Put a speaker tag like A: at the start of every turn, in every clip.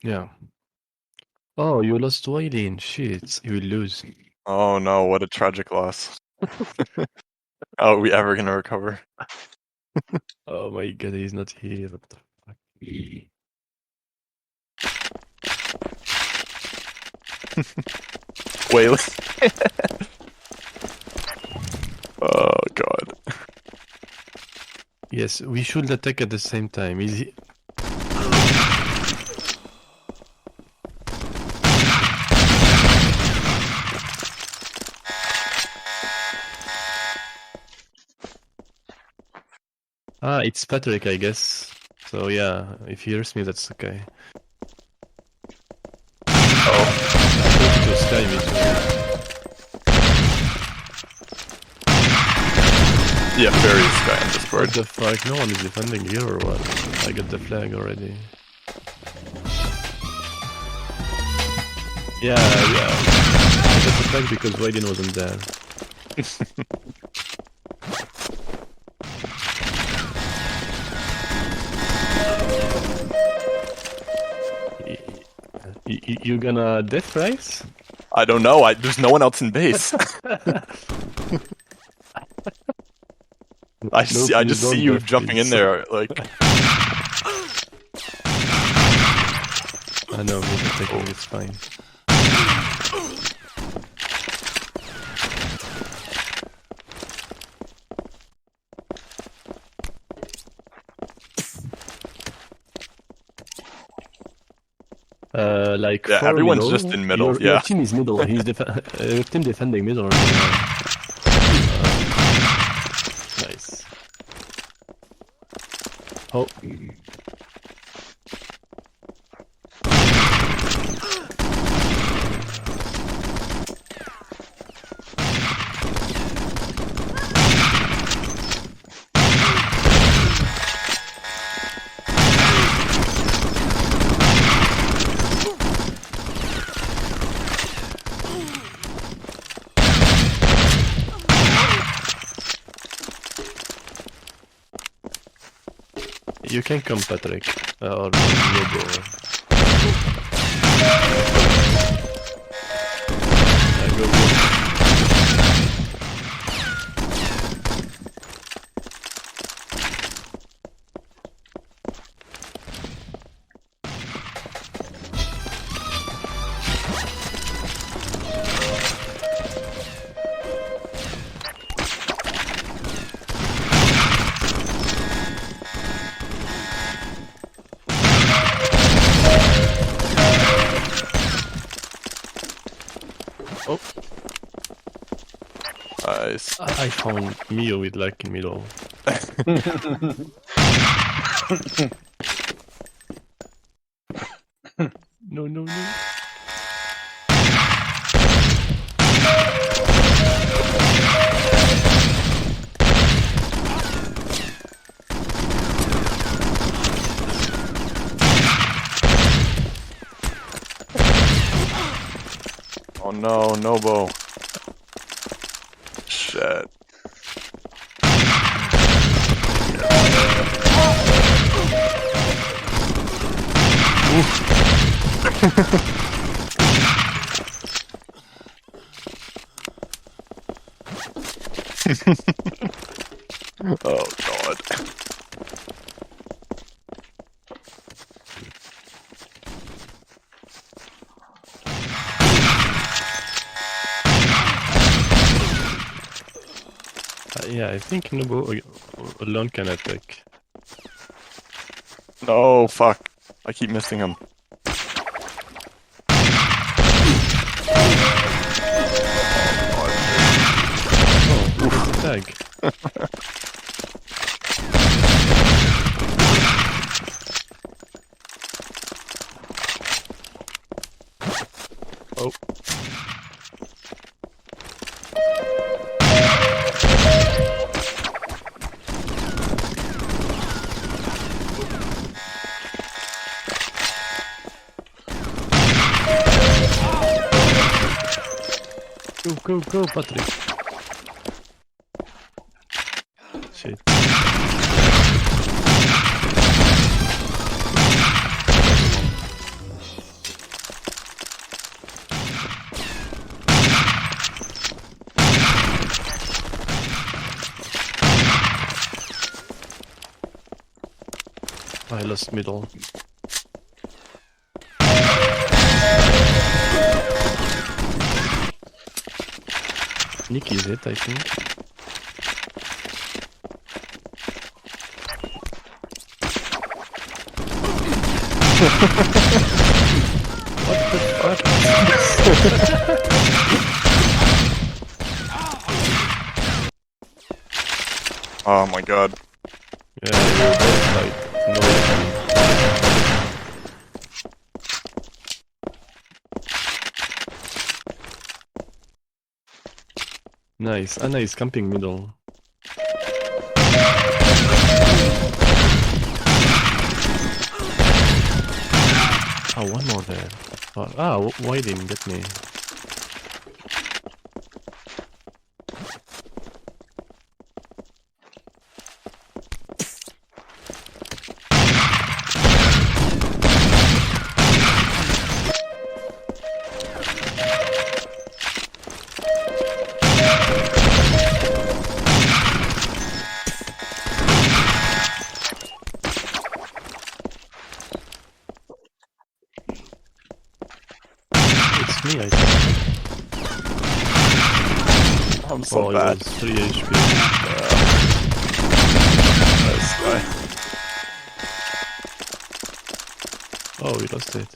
A: Yeah. Oh, you lost Waylene. Shit, you will lose.
B: Oh no, what a tragic loss. How are we ever gonna recover?
A: Oh my god, he's not here. What the fuck?
B: Waylon. Oh god.
A: Yes, we should attack at the same time. Is he... Ah, it's Patrick, I guess. So yeah, if he hears me, that's okay.
B: Oh.
A: I thought it was Sky me too.
B: Yeah, very Sky on Discord.
A: What the fuck? No one is defending here or what? I got the flag already. Yeah. I got the flag because Waylene wasn't there. You gonna death race?
B: I don't know. There's no one else in base. I just see you jumping in there, like.
A: I know, we're taking it's fine. Like
B: yeah, everyone's middle. Just in middle.
A: Your team is middle. He's your team defending middle. Nice. Oh. You can come, Patrick. Or Lobo. Go. Oh.
B: Nice.
A: I found Mio with like in middle. No.
B: Oh no, Nobo. Shit. Oh god.
A: Yeah, I think Nobo alone can attack.
B: No, fuck. I keep missing him.
A: Oh, it's a tag. Oh. Go, Patrick. Shit. I lost middle. Nick is it, I think. What the fuck?
B: Oh my god.
A: Yeah, you're both like no. Nice. Anna is camping middle. Oh, one more there. Why didn't get me? It's me, I think.
B: I'm so
A: Oh,
B: bad.
A: it was 3 HP.
B: Nice guy.
A: Oh, we lost it.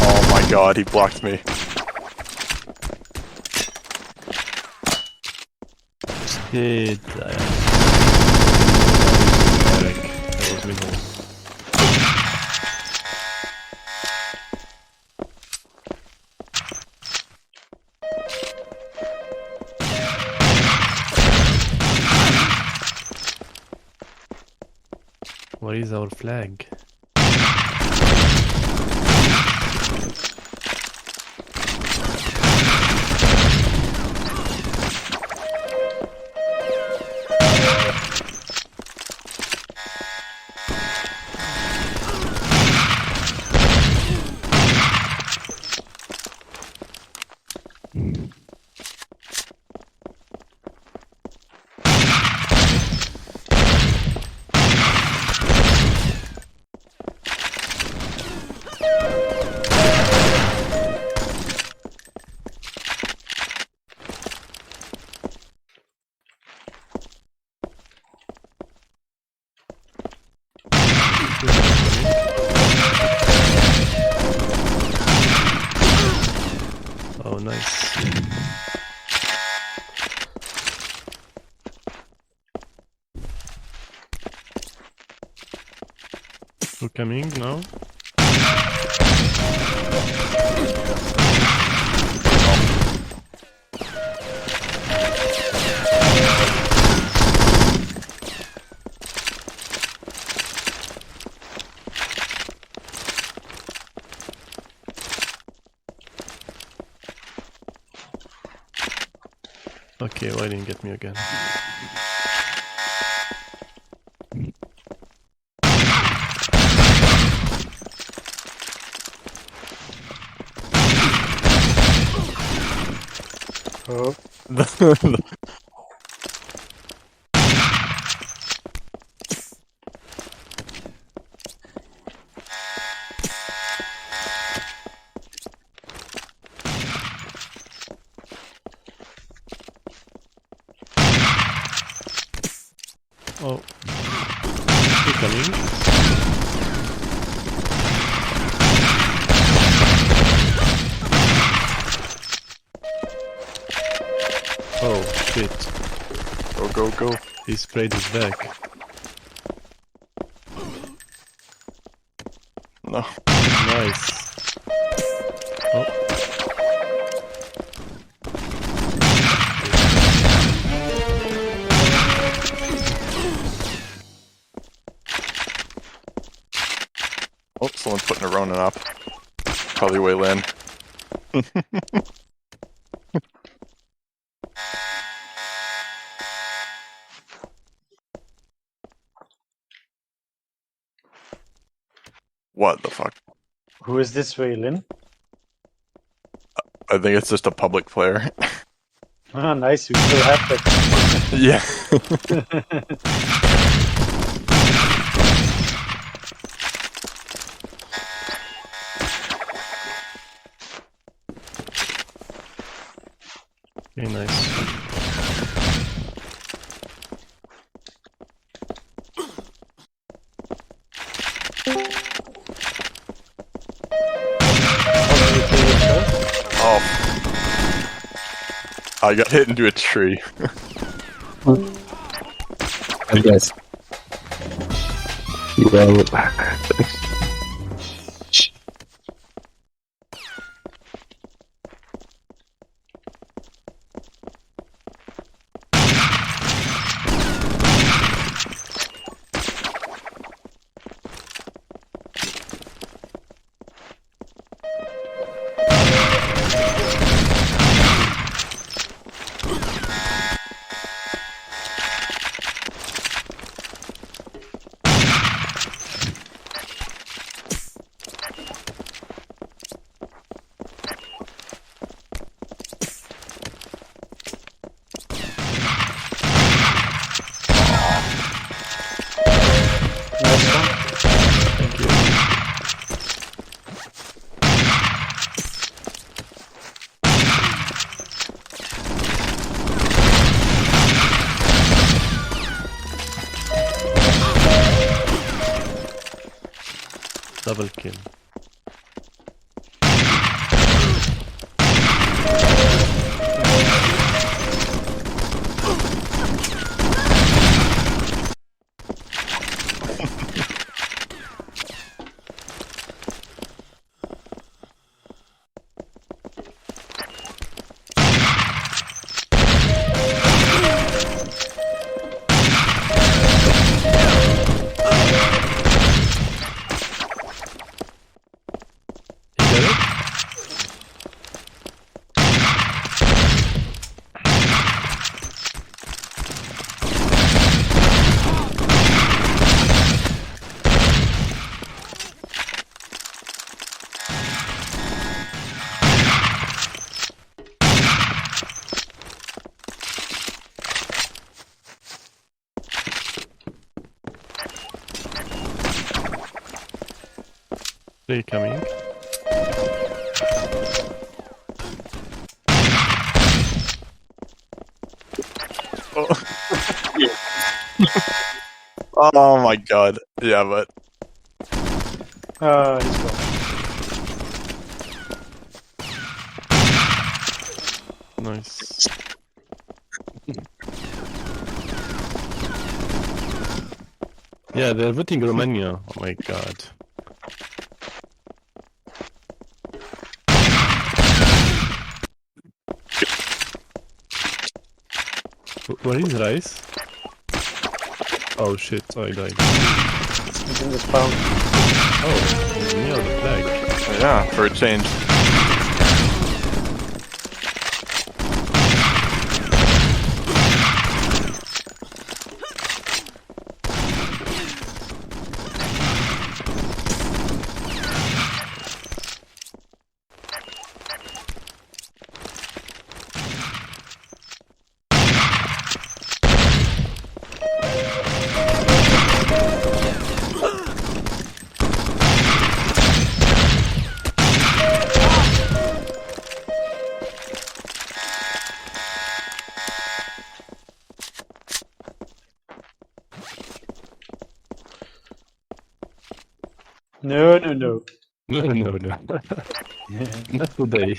B: Oh my god, he blocked me.
A: Shit. That was middle. What is our flag? Oh, nice. We're coming now. Okay, why didn't get me again?
B: Oh.
A: Oh. We're coming. Oh, shit.
B: Go, go, go.
A: He sprayed his back.
B: No.
A: Nice. Oh.
B: Oh, someone's putting a Ronin up. probably Wei Lin. What the fuck?
C: Who is this Wei Lin?
B: I think it's just a public player.
C: Ah, nice. We still have that.
B: Yeah.
A: Very nice.
B: Oh. I got hit into a tree.
D: I guess. Well,
C: Nice one.
A: Thank you. Double kill. You got it? They're coming.
B: Oh my god. Yeah, but
C: He's gone.
A: Nice. Yeah, they're voting Romania. Oh my god. Where is Rice? Oh shit, I died.
C: He's in the spawn.
A: Oh, he's near the flag.
B: yeah, for a change.
C: No, no, no.
A: No, no, no. Not today.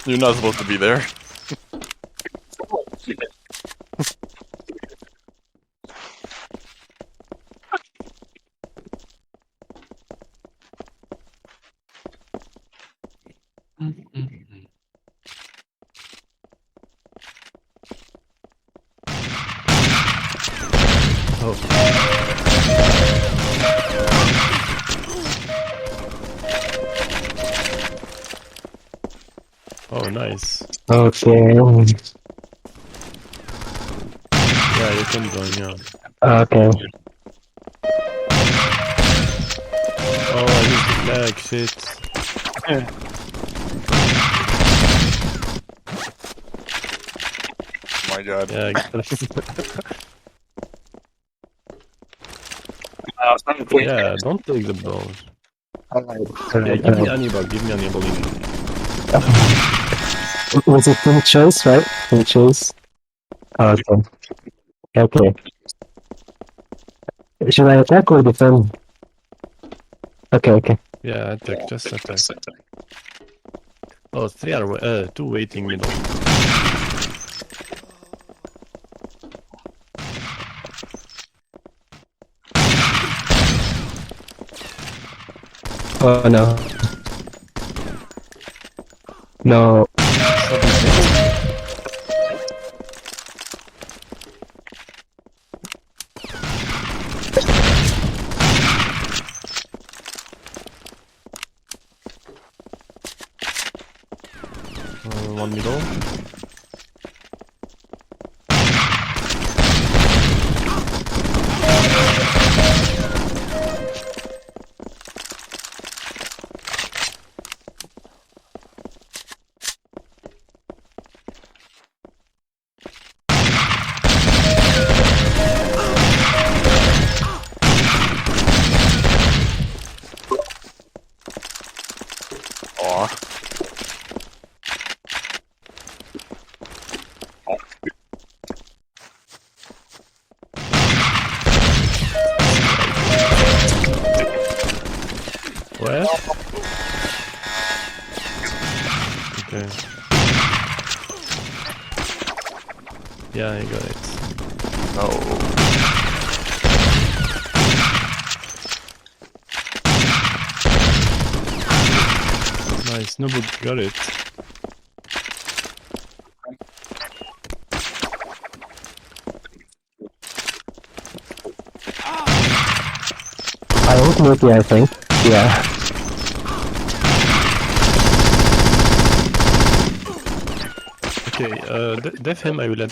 B: You're not supposed to be there.
A: Oh. Oh, nice.
D: Okay.
A: Yeah, you can join, yeah.
D: Okay.
A: Oh, I need to flag, shit.
B: My god.
A: Yeah, I got yeah, don't take the balls. Yeah, give me Hannibal, give me Hannibal.
D: Was it team choice, right? Team choice. Okay. Okay. Should I attack or defend? Okay, okay.
A: Yeah, attack, just attack. Oh, two waiting middle.
D: Oh no. No.
A: One middle.
B: Aw.
A: Where? Okay. Yeah, I got it.
B: No.
A: Nice, Nobel got it.
D: I won't move you, I think. Yeah.
A: Okay, def him, I will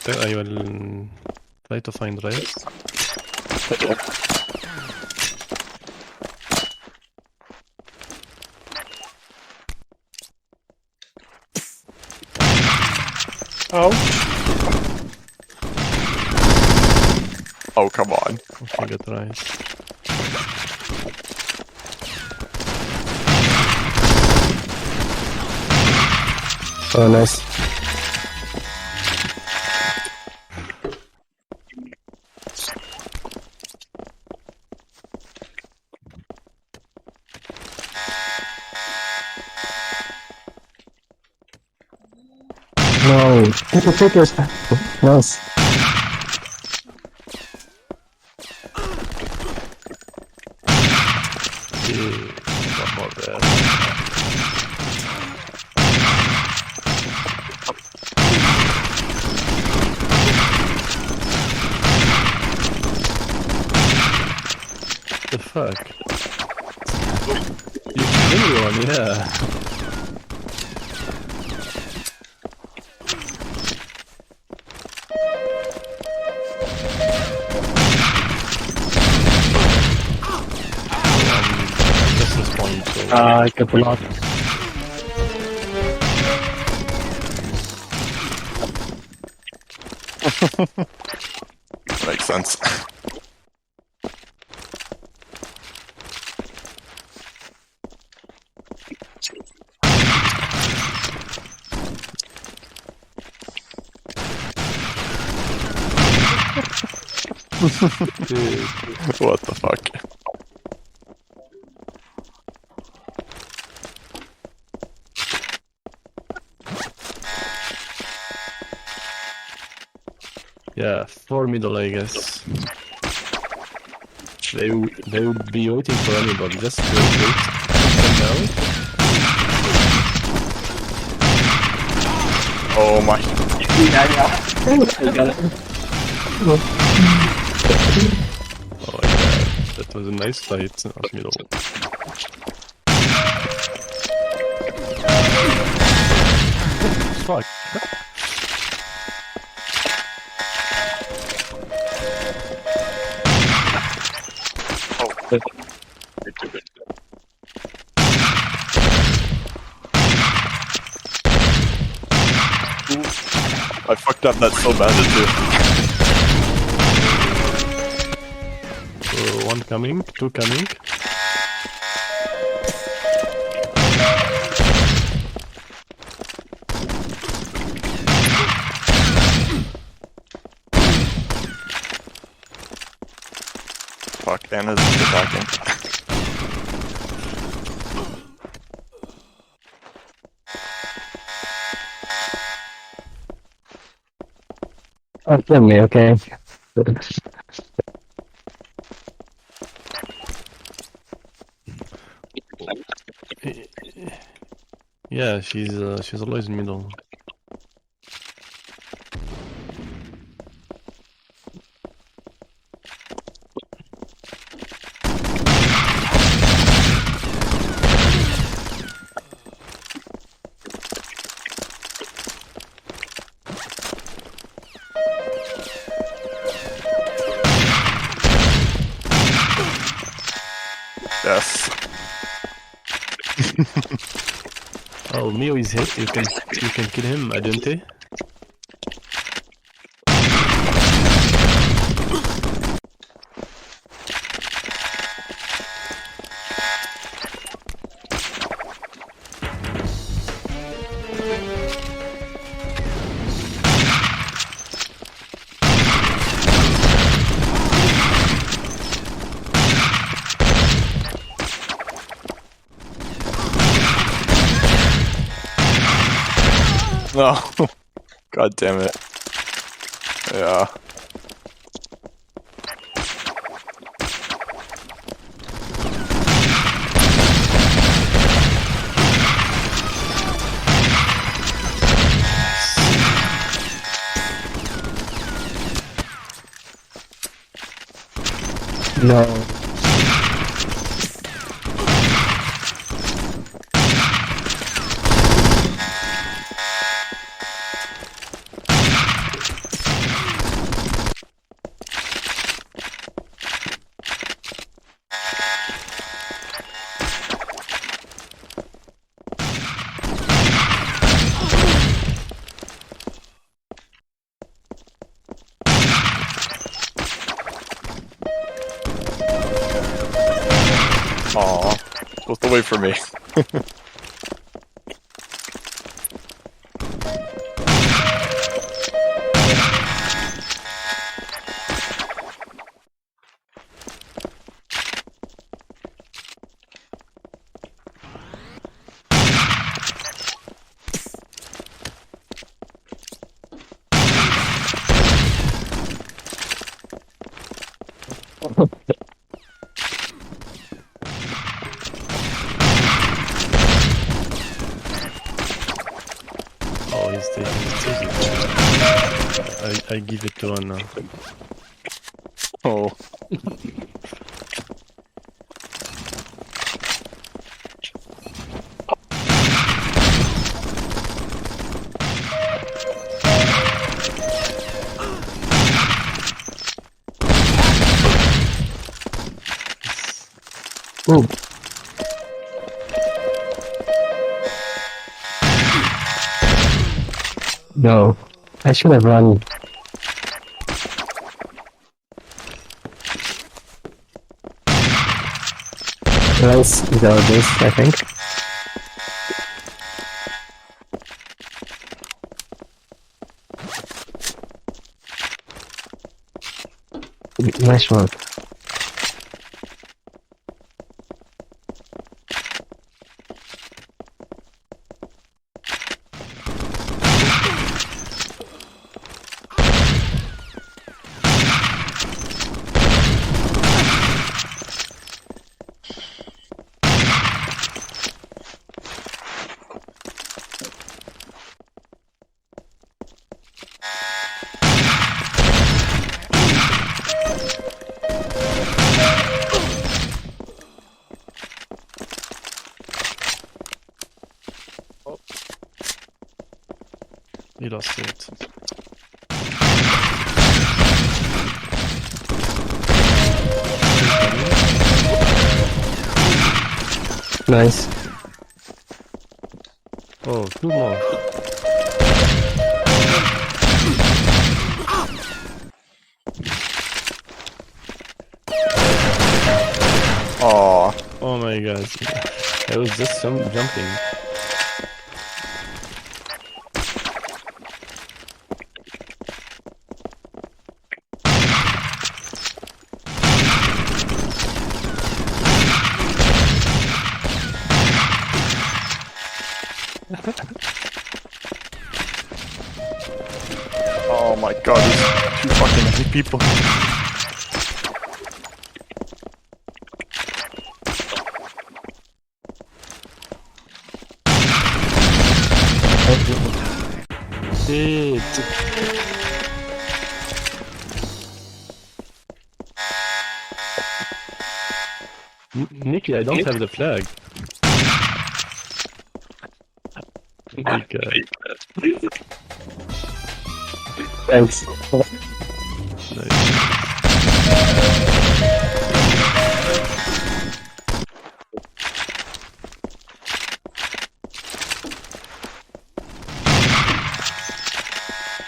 A: try to find Reyes.
C: Oh,
B: Oh, come on.
A: Okay, get Reyes.
D: Oh, nice. No. Take your nice.
A: Okay, one more there. The fuck? You kill one, yeah. Just respawn, so...
D: I got blocked.
B: Makes sense.
A: Dude.
B: What the fuck?
A: Yeah, 4 middle, I guess. They would be waiting for anybody. Just wait. Now.
B: Oh my.
D: I got it.
A: That was a nice fight of middle. Fuck.
B: I fucked up that so bad too.
A: One coming, two coming.
B: Fuck, Anna's attacking.
D: Oh, kill me, okay.
A: Yeah, she's always in middle.
B: Yes.
A: Oh, Mio is hit. You can kill him, Adente.
B: No. God damn it. Yeah.
D: No.
B: Aw. Both away from me.
A: Oh, he's taking it. I give it to Anna.
B: Oh.
D: Ooh. No. I should have run. Let's go this, I think. Nice work.
A: he lost it.
D: Nice.
A: Oh, two more.
B: Aw.
A: Oh my god. I was just jumping.
B: Oh my god, there's too fucking many people.
A: Shit. Nicky, I don't have the flag. Oh my god.
D: Thanks.
A: Nice.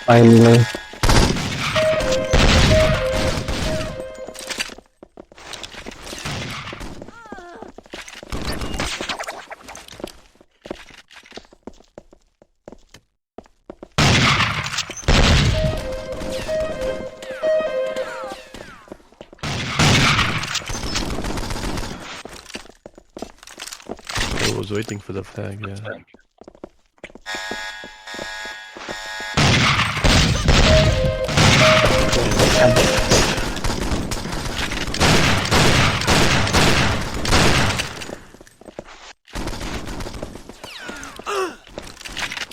D: Finally.
A: I was waiting for the flag, yeah.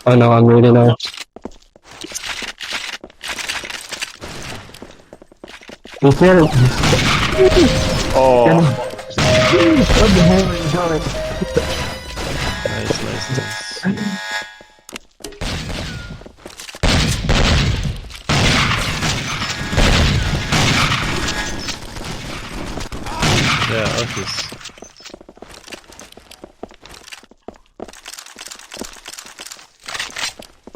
D: Oh no, I'm reading now. You can't.
B: Oh.
D: What the hell are you doing?
A: Nice, nice, nice. Yeah, Arcus.